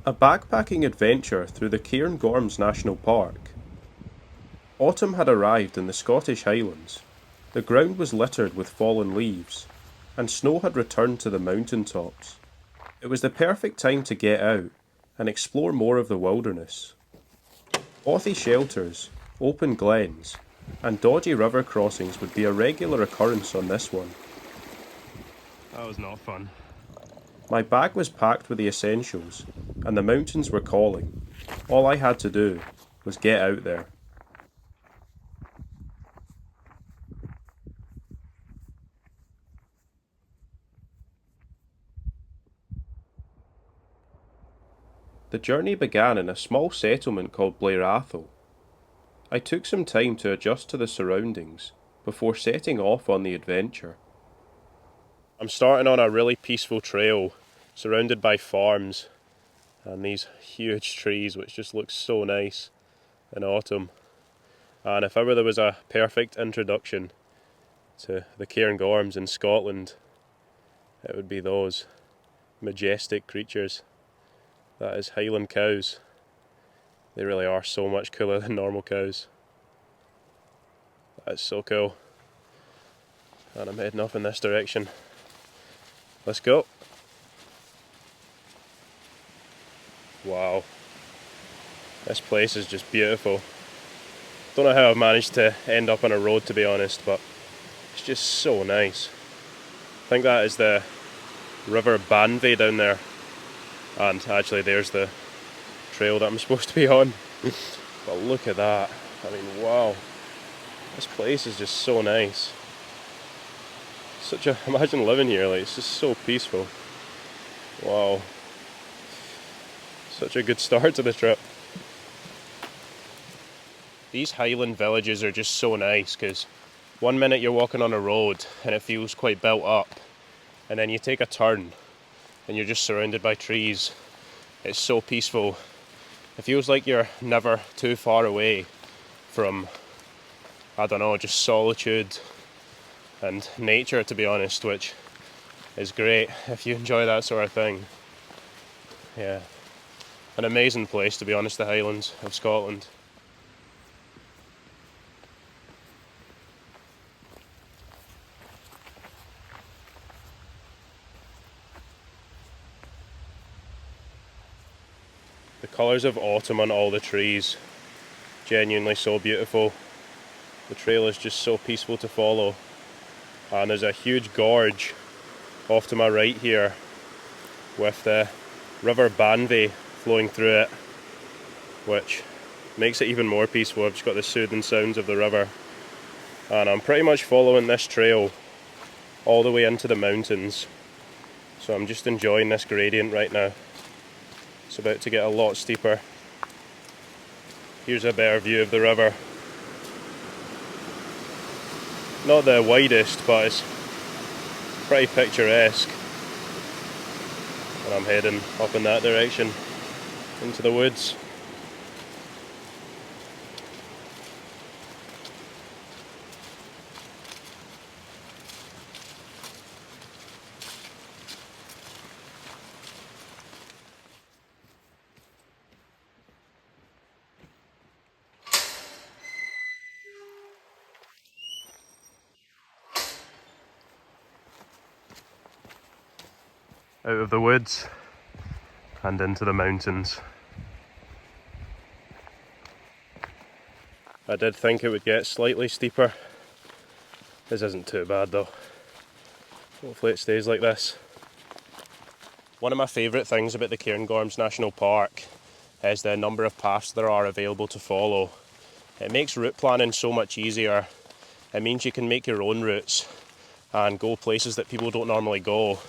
A backpacking adventure through the Cairngorms National Park. Autumn had arrived in the Scottish Highlands. The ground was littered with fallen leaves, and snow had returned to the mountain tops. It was the perfect time to get out and explore more of the wilderness. Bothy shelters, open glens, and dodgy river crossings would be a regular occurrence on this one. That was not fun. My bag was packed with the essentials, and the mountains were calling. All I had to do was get out there. The journey began in a small settlement called Blairathel. I took some time to adjust to the surroundings before setting off on the adventure. I'm starting on a really peaceful trail surrounded by farms and these huge trees which just look so nice in autumn. And if ever there was a perfect introduction to the Cairngorms in Scotland, it would be those majestic creatures. That is Highland cows. They really are so much cooler than normal cows. That's so cool. And I'm heading off in this direction. Let's go. Wow. This place is just beautiful. Don't know how I've managed to end up on a road, to be honest, but it's just so nice. I think that is the River Banvey down there. And actually there's the trail that I'm supposed to be on. But look at that. I mean, wow. This place is just so nice. Imagine living here, like, it's just so peaceful. Wow. Such a good start to the trip. These highland villages are just so nice because one minute you're walking on a road and it feels quite built up, and then you take a turn and you're just surrounded by trees. It's so peaceful. It feels like you're never too far away from, I don't know, just solitude and nature, to be honest, which is great if you enjoy that sort of thing. Yeah, an amazing place, to be honest, the Highlands of Scotland. The colours of autumn on all the trees, genuinely so beautiful. The trail is just so peaceful to follow. And there's a huge gorge off to my right here with the River Banvey flowing through it, which makes it even more peaceful. I've just got the soothing sounds of the river. And I'm pretty much following this trail all the way into the mountains. So I'm just enjoying this gradient right now. It's about to get a lot steeper. Here's a better view of the river. Not the widest, but it's pretty picturesque. And I'm heading up in that direction, into the woods. Out of the woods and into the mountains. I did think it would get slightly steeper. This isn't too bad though. Hopefully it stays like this. One of my favourite things about the Cairngorms National Park is the number of paths there are available to follow. It makes route planning so much easier. It means you can make your own routes and go places that people don't normally go,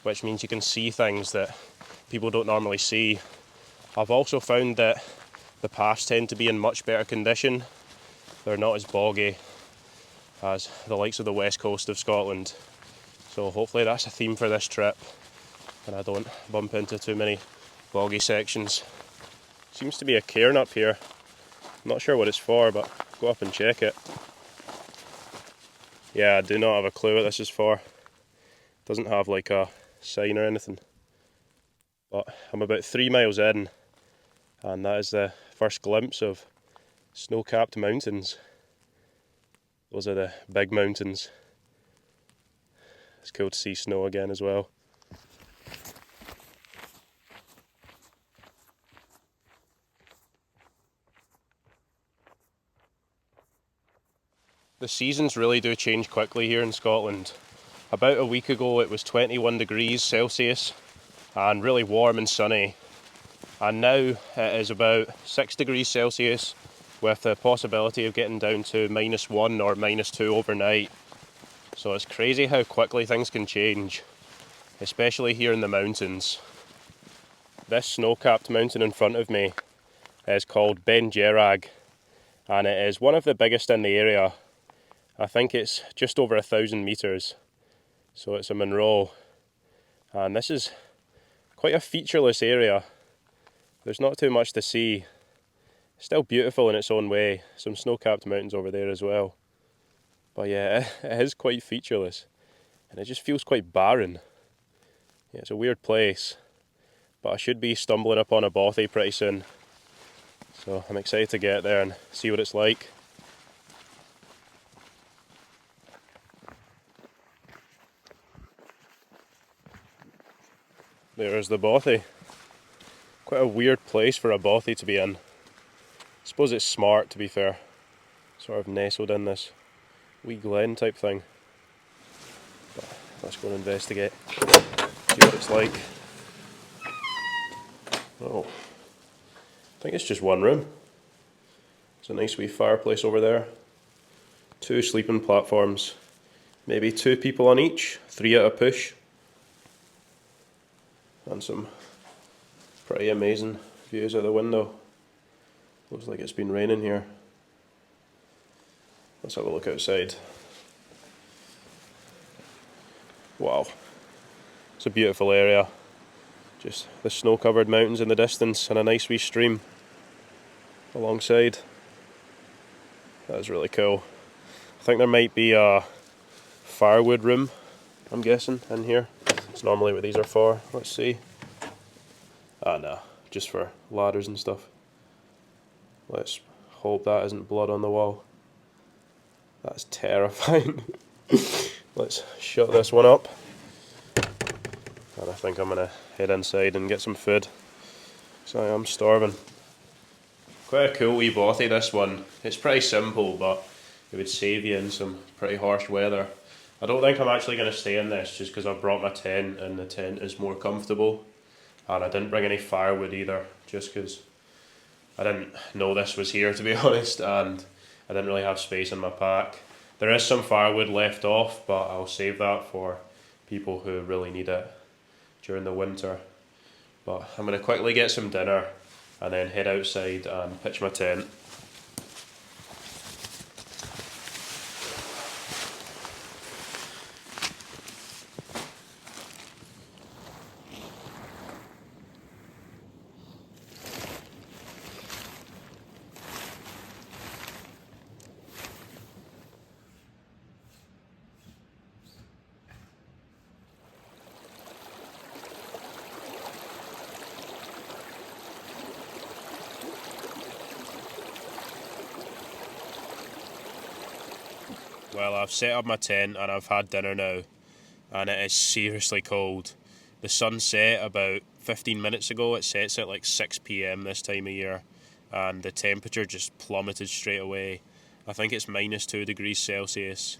which means you can see things that people don't normally see. I've also found that the paths tend to be in much better condition. They're not as boggy as the likes of the west coast of Scotland. So hopefully that's a theme for this trip and I don't bump into too many boggy sections. Seems to be a cairn up here. I'm not sure what it's for, but I'll go up and check it. Yeah, I do not have a clue what this is for. It doesn't have like a sign or anything. But I'm about 3 miles in, and that is the first glimpse of snow-capped mountains. Those are the big mountains. It's cool to see snow again as well. The seasons really do change quickly here in Scotland. About a week ago it was 21 degrees Celsius and really warm and sunny. And now it is about 6 degrees Celsius with the possibility of getting down to -1 or -2 overnight. So it's crazy how quickly things can change, especially here in the mountains. This snow-capped mountain in front of me is called Ben Gerag, and it is one of the biggest in the area. I think it's just over 1,000 metres, so it's a Munro. And this is quite a featureless area. There's not too much to see. Still beautiful in its own way. Some snow-capped mountains over there as well. But yeah, it is quite featureless. And it just feels quite barren. Yeah, it's a weird place. But I should be stumbling upon a bothy pretty soon. So I'm excited to get there and see what it's like. There's the bothy. Quite a weird place for a bothy to be in. I suppose it's smart, to be fair. Sort of nestled in this wee glen type thing. But let's go and investigate. See what it's like. Oh, I think it's just one room. There's a nice wee fireplace over there. 2 sleeping platforms. Maybe 2 people on each, 3 at a push. And some pretty amazing views out the window. Looks like it's been raining here. Let's have a look outside. Wow, it's a beautiful area. Just the snow-covered mountains in the distance and a nice wee stream alongside. That is really cool. I think there might be a firewood room, I'm guessing, in here. It's normally what these are for. Let's see. Ah, no, just for ladders and stuff. Let's hope that isn't blood on the wall. That's terrifying. Let's shut this one up. And I think I'm gonna head inside and get some food. So I am starving. Quite a cool wee bothy, this one. It's pretty simple, but it would save you in some pretty harsh weather. I don't think I'm actually going to stay in this just because I've brought my tent and the tent is more comfortable. And I didn't bring any firewood either, just because I didn't know this was here, to be honest, and I didn't really have space in my pack. There is some firewood left off, but I'll save that for people who really need it during the winter. But I'm going to quickly get some dinner and then head outside and pitch my tent. Well, I've set up my tent and I've had dinner now, and it is seriously cold. The sun set about 15 minutes ago. It sets at like 6 PM this time of year, and the temperature just plummeted straight away. I think it's -2 degrees Celsius.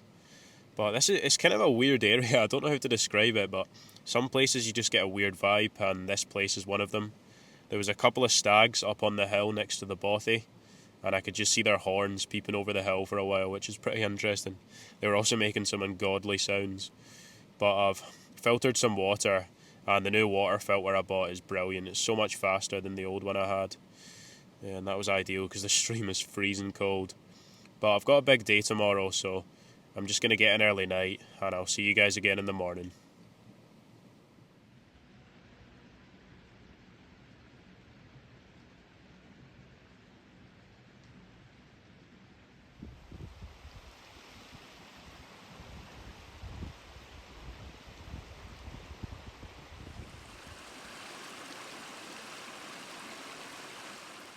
But it's kind of a weird area. I don't know how to describe it, but some places you just get a weird vibe, and this place is one of them. There was a couple of stags up on the hill next to the bothy, and I could just see their horns peeping over the hill for a while, which is pretty interesting. They were also making some ungodly sounds. But I've filtered some water, and the new water filter I bought is brilliant. It's so much faster than the old one I had. Yeah, and that was ideal because the stream is freezing cold. But I've got a big day tomorrow, so I'm just going to get an early night, and I'll see you guys again in the morning.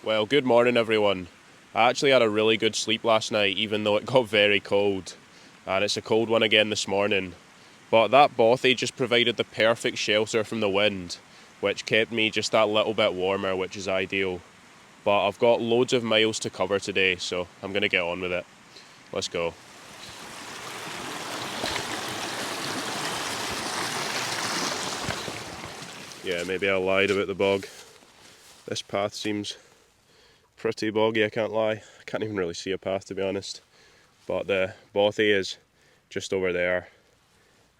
Well, good morning everyone. I actually had a really good sleep last night, even though it got very cold. And it's a cold one again this morning. But that bothy just provided the perfect shelter from the wind, which kept me just that little bit warmer, which is ideal. But I've got loads of miles to cover today, so I'm going to get on with it. Let's go. Yeah, maybe I lied about the bog. This path seems pretty boggy, I can't lie. I can't even really see a path, to be honest. But the bothy is just over there,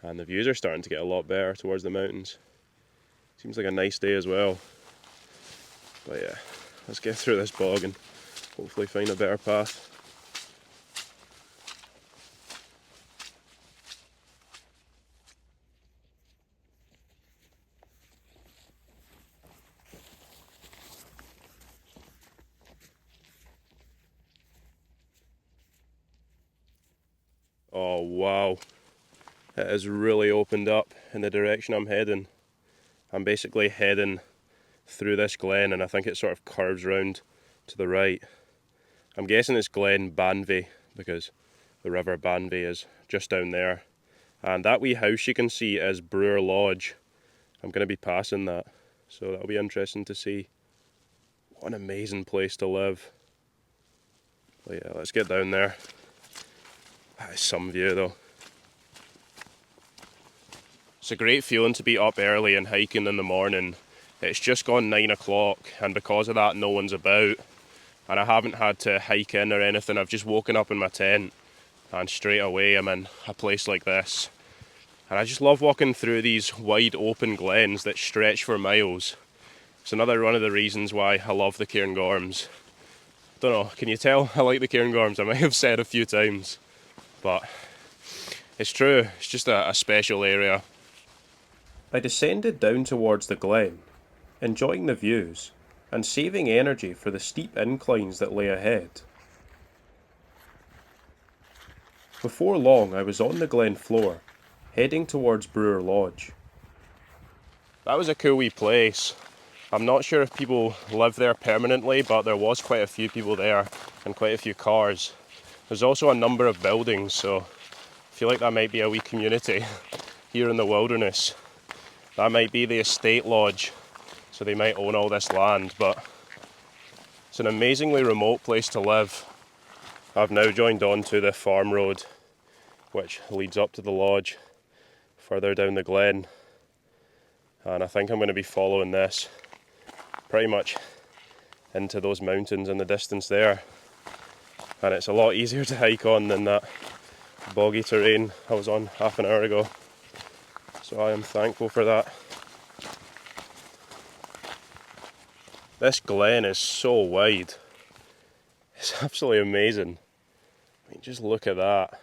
and the views are starting to get a lot better towards the mountains. Seems like a nice day as well. But yeah, let's get through this bog and hopefully find a better path. Oh wow, it has really opened up in the direction I'm heading. I'm basically heading through this glen, and I think it sort of curves round to the right. I'm guessing it's Glen Banvey because the River Banvey is just down there. And that wee house you can see is Brewer Lodge. I'm going to be passing that, so that'll be interesting to see. What an amazing place to live. But yeah, let's get down there. That is some view though. It's a great feeling to be up early and hiking in the morning. It's just gone 9 o'clock, and because of that no one's about, and I haven't had to hike in or anything. I've just woken up in my tent and straight away I'm in a place like this. And I just love walking through these wide open glens that stretch for miles. It's another one of the reasons why I love the Cairngorms. Don't know, can you tell I like the Cairngorms? I might have said a few times, but it's true, it's just a special area. I descended down towards the glen, enjoying the views and saving energy for the steep inclines that lay ahead. Before long I was on the glen floor, heading towards Brewer Lodge. That was a cool wee place. I'm not sure if people live there permanently, but there was quite a few people there and quite a few cars. There's also a number of buildings, so I feel like that might be a wee community here in the wilderness. That might be the estate lodge, so they might own all this land, but it's an amazingly remote place to live. I've now joined on to the farm road, which leads up to the lodge further down the glen, and I think I'm going to be following this pretty much into those mountains in the distance there. And it's a lot easier to hike on than that boggy terrain I was on half an hour ago, so I am thankful for that. This glen is so wide, it's absolutely amazing. I mean, just look at that.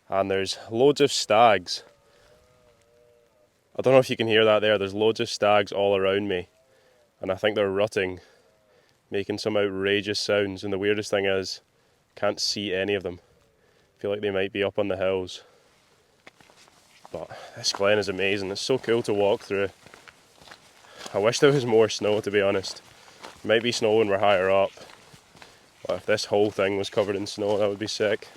And there's loads of stags. I don't know if you can hear that there, there's loads of stags all around me, and I think they're rutting, making some outrageous sounds, and the weirdest thing is, I can't see any of them. I feel like they might be up on the hills. But this glen is amazing, it's so cool to walk through. I wish there was more snow, to be honest. It might be snow when we're higher up, but if this whole thing was covered in snow, that would be sick.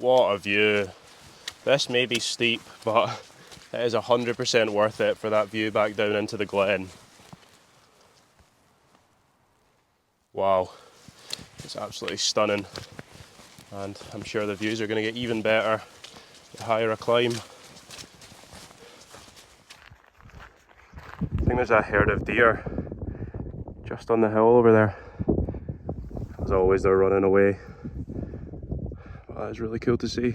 What a view. This may be steep, but it is 100% worth it for that view back down into the glen. Wow, it's absolutely stunning. And I'm sure the views are going to get even better the higher I climb. I think there's a herd of deer just on the hill over there. As always, they're running away. But that is really cool to see.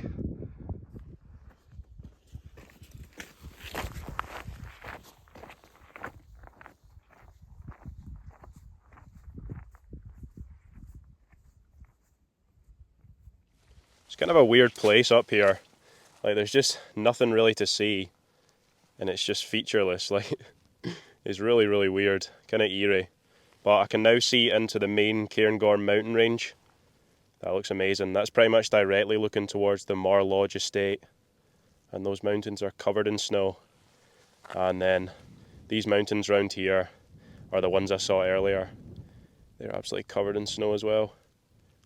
It's kind of a weird place up here. Like there's just nothing really to see, and it's just featureless. Like it's really, really weird, kind of eerie. But I can now see into the main Cairngorm mountain range. That looks amazing. That's pretty much directly looking towards the Mar Lodge estate, and those mountains are covered in snow. And then these mountains round here are the ones I saw earlier. They're absolutely covered in snow as well.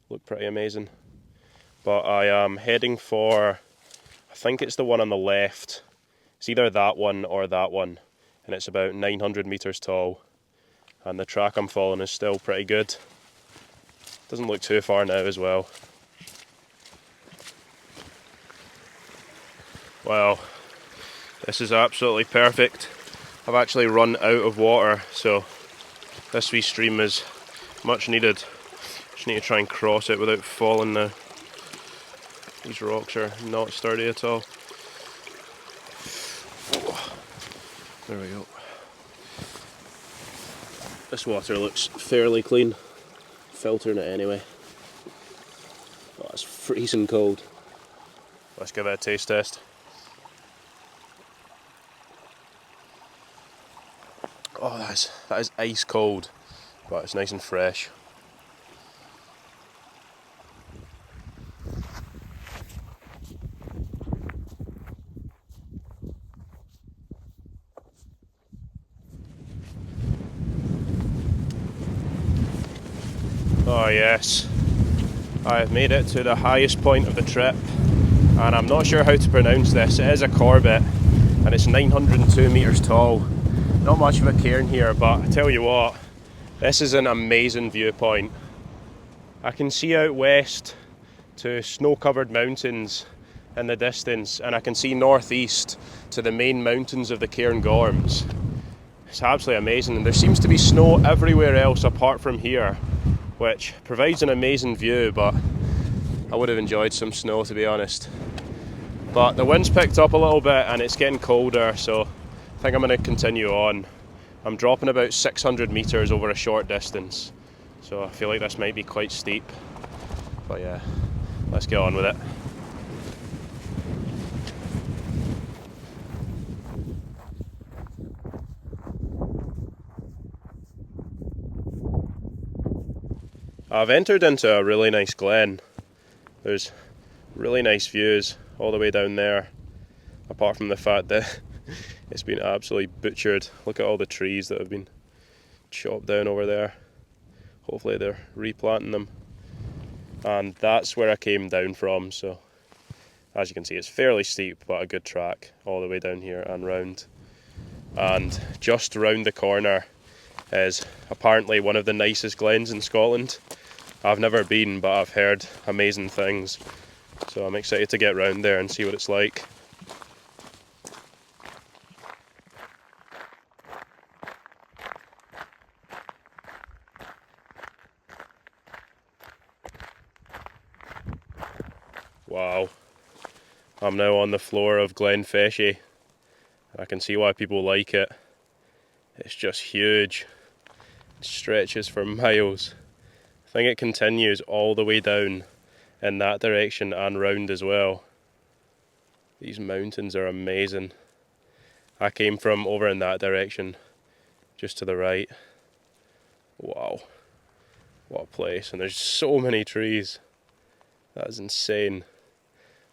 Look pretty amazing. But I am heading for, I think it's the one on the left. It's either that one or that one, and it's about 900 metres tall. And the track I'm following is still pretty good. Doesn't look too far now as well. Wow, this is absolutely perfect. I've actually run out of water, so this wee stream is much needed. Just need to try and cross it without falling now. These rocks are not sturdy at all. Oh, there we go. This water looks fairly clean. Filtering it anyway. Oh, it's freezing cold. Let's give it a taste test. Oh, that is ice cold, but it's nice and fresh. Oh yes, I have made it to the highest point of the trip, and I'm not sure how to pronounce this. It is a Corbett, and it's 902 metres tall. Not much of a cairn here, but I tell you what, this is an amazing viewpoint. I can see out west to snow-covered mountains in the distance, and I can see northeast to the main mountains of the Cairngorms. It's absolutely amazing, and there seems to be snow everywhere else apart from here, which provides an amazing view, but I would have enjoyed some snow, to be honest. But the wind's picked up a little bit and it's getting colder, so I think I'm going to continue on. I'm dropping about 600 metres over a short distance, so I feel like this might be quite steep. But yeah, let's get on with it. I've entered into a really nice glen. There's really nice views all the way down there, apart from the fact that it's been absolutely butchered. Look at all the trees that have been chopped down over there. Hopefully they're replanting them. And that's where I came down from, so as you can see it's fairly steep, but a good track all the way down here and round. And just round the corner is apparently one of the nicest glens in Scotland. I've never been, but I've heard amazing things, so I'm excited to get round there and see what it's like. Wow, I'm now on the floor of Glen Feshie. I can see why people like it. It's just huge. It stretches for miles. I think it continues all the way down in that direction and round as well. These mountains are amazing. I came from over in that direction, just to the right. Wow, what a place. And there's so many trees. That is insane.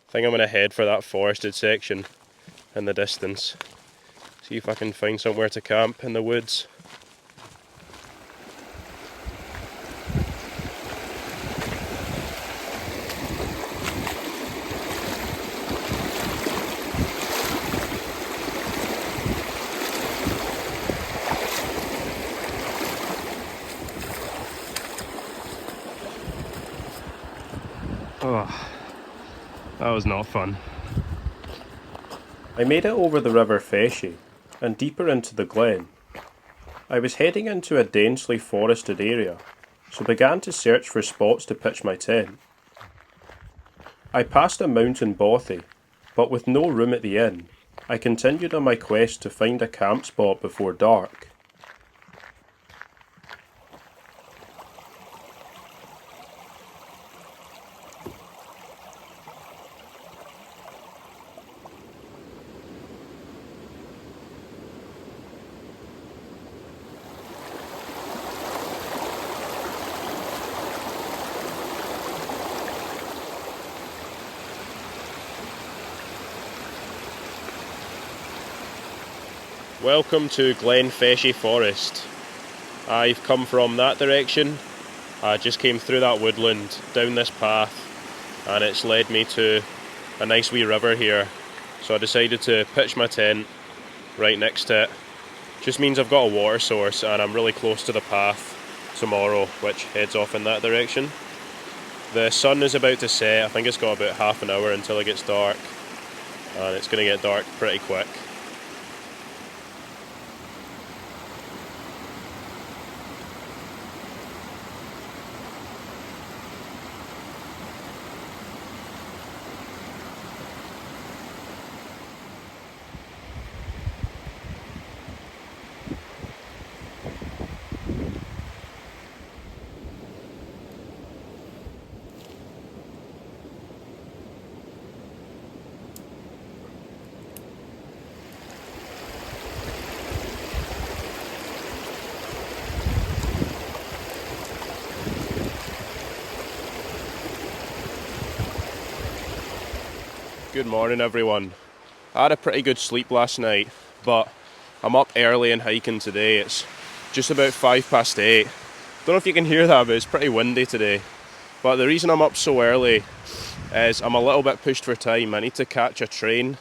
I think I'm going to head for that forested section in the distance. See if I can find somewhere to camp in the woods. Oh, that was not fun. I made it over the River Feshie and deeper into the glen. I was heading into a densely forested area, so began to search for spots to pitch my tent. I passed a mountain bothy, but with no room at the inn, I continued on my quest to find a camp spot before dark. Welcome to Glen Feshy Forest. I've come from that direction. I just came through that woodland, down this path, and it's led me to a nice wee river here. So I decided to pitch my tent right next to it. Just means I've got a water source and I'm really close to the path tomorrow, which heads off in that direction. The sun is about to set. I think it's got about half an hour until it gets dark, and it's going to get dark pretty quick. Good morning everyone. I had a pretty good sleep last night, but I'm up early and hiking today. It's just about 8:05. Don't know if you can hear that, but it's pretty windy today. But the reason I'm up so early is I'm a little bit pushed for time. I need to catch a train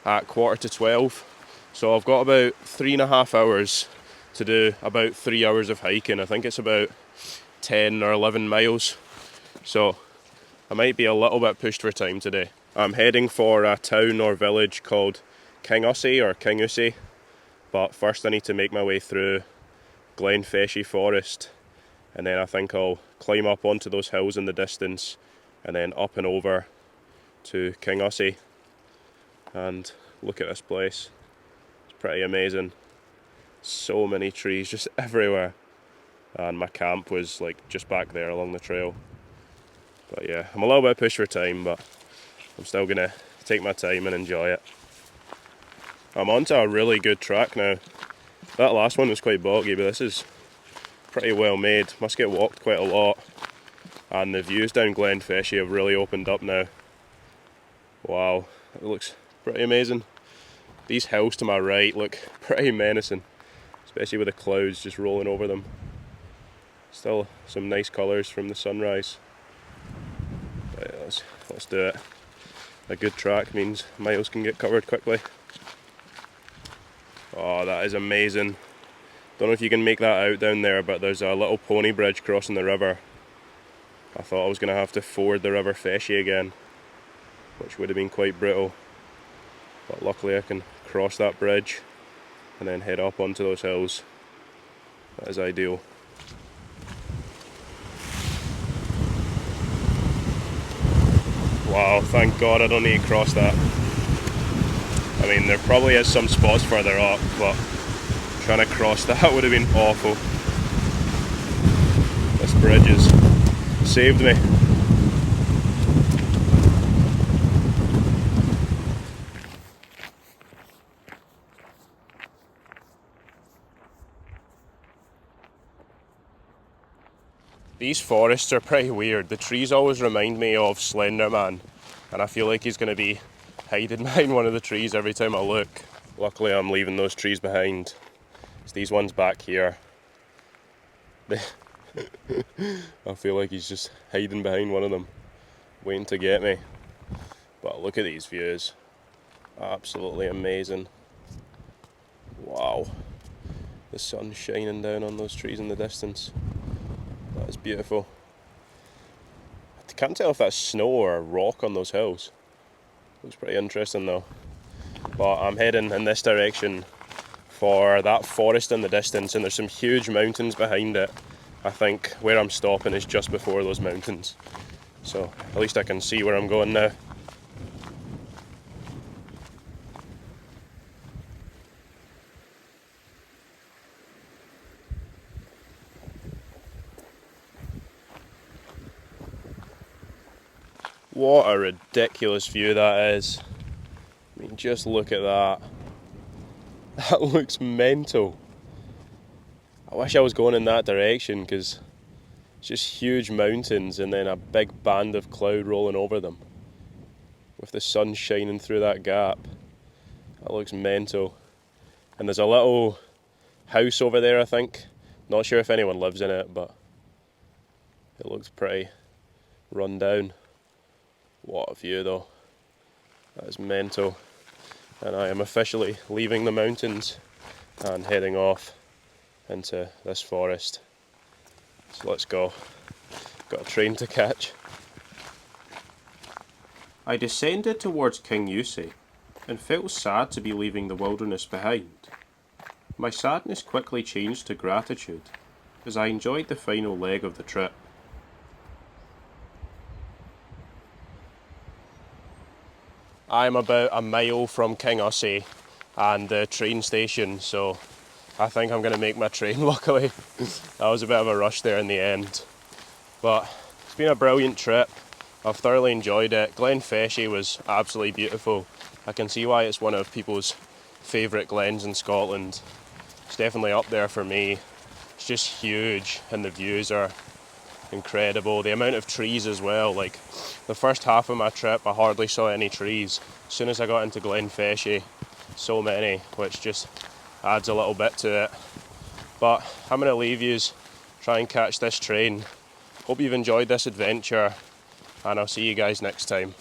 at 11:45. So I've got about 3.5 hours to do about 3 hours of hiking. I think it's about 10 or 11 miles. So I might be a little bit pushed for time today. I'm heading for a town or village called Cairngorms, but first I need to make my way through Glen Feshy Forest, and then I think I'll climb up onto those hills in the distance and then up and over to Cairngorms and look at this place. It's pretty amazing. So many trees just everywhere, and my camp was like just back there along the trail. But yeah, I'm a little bit pushed for time, but I'm still gonna take my time and enjoy it. I'm onto a really good track now. That last one was quite boggy, but this is pretty well made. Must get walked quite a lot. And the views down Glen Feshy have really opened up now. Wow, it looks pretty amazing. These hills to my right look pretty menacing, especially with the clouds just rolling over them. Still some nice colours from the sunrise. But yeah, let's do it. A good track means miles can get covered quickly. Oh, that is amazing. Don't know if you can make that out down there, but there's a little pony bridge crossing the river. I thought I was going to have to ford the River Feshy again, which would have been quite brutal. But luckily I can cross that bridge and then head up onto those hills. That is ideal. Wow, thank God I don't need to cross that. I mean, there probably is some spots further up, but trying to cross that would have been awful. This bridge has saved me. These forests are pretty weird. The trees always remind me of Slender Man, and I feel like he's going to be hiding behind one of the trees every time I look. Luckily I'm leaving those trees behind. It's these ones back here. I feel like he's just hiding behind one of them, waiting to get me. But look at these views. Absolutely amazing. Wow. The sun's shining down on those trees in the distance. That is beautiful. I can't tell if that's snow or rock on those hills. Looks pretty interesting though. But I'm heading in this direction for that forest in the distance, and there's some huge mountains behind it. I think where I'm stopping is just before those mountains. So at least I can see where I'm going now. What a ridiculous view that is. I mean, just look at that. That looks mental. I wish I was going in that direction, because it's just huge mountains and then a big band of cloud rolling over them, with the sun shining through that gap. That looks mental. And there's a little house over there, I think. Not sure if anyone lives in it, but it looks pretty run down. What a view though. That is mental. And I am officially leaving the mountains and heading off into this forest. So let's go. Got a train to catch. I descended towards King Yusi and felt sad to be leaving the wilderness behind. My sadness quickly changed to gratitude as I enjoyed the final leg of the trip. I'm about a mile from King Ussie and the train station, so I think I'm going to make my train, luckily. That was a bit of a rush there in the end. But it's been a brilliant trip. I've thoroughly enjoyed it. Glen Feshie was absolutely beautiful. I can see why it's one of people's favourite glens in Scotland. It's definitely up there for me. It's just huge and the views are incredible. The amount of trees as well, like the first half of my trip I hardly saw any trees. As soon as I got into Glen Feshie, so many, which just adds a little bit to it. But I'm going to leave yous, try and catch this train. Hope you've enjoyed this adventure, and I'll see you guys next time.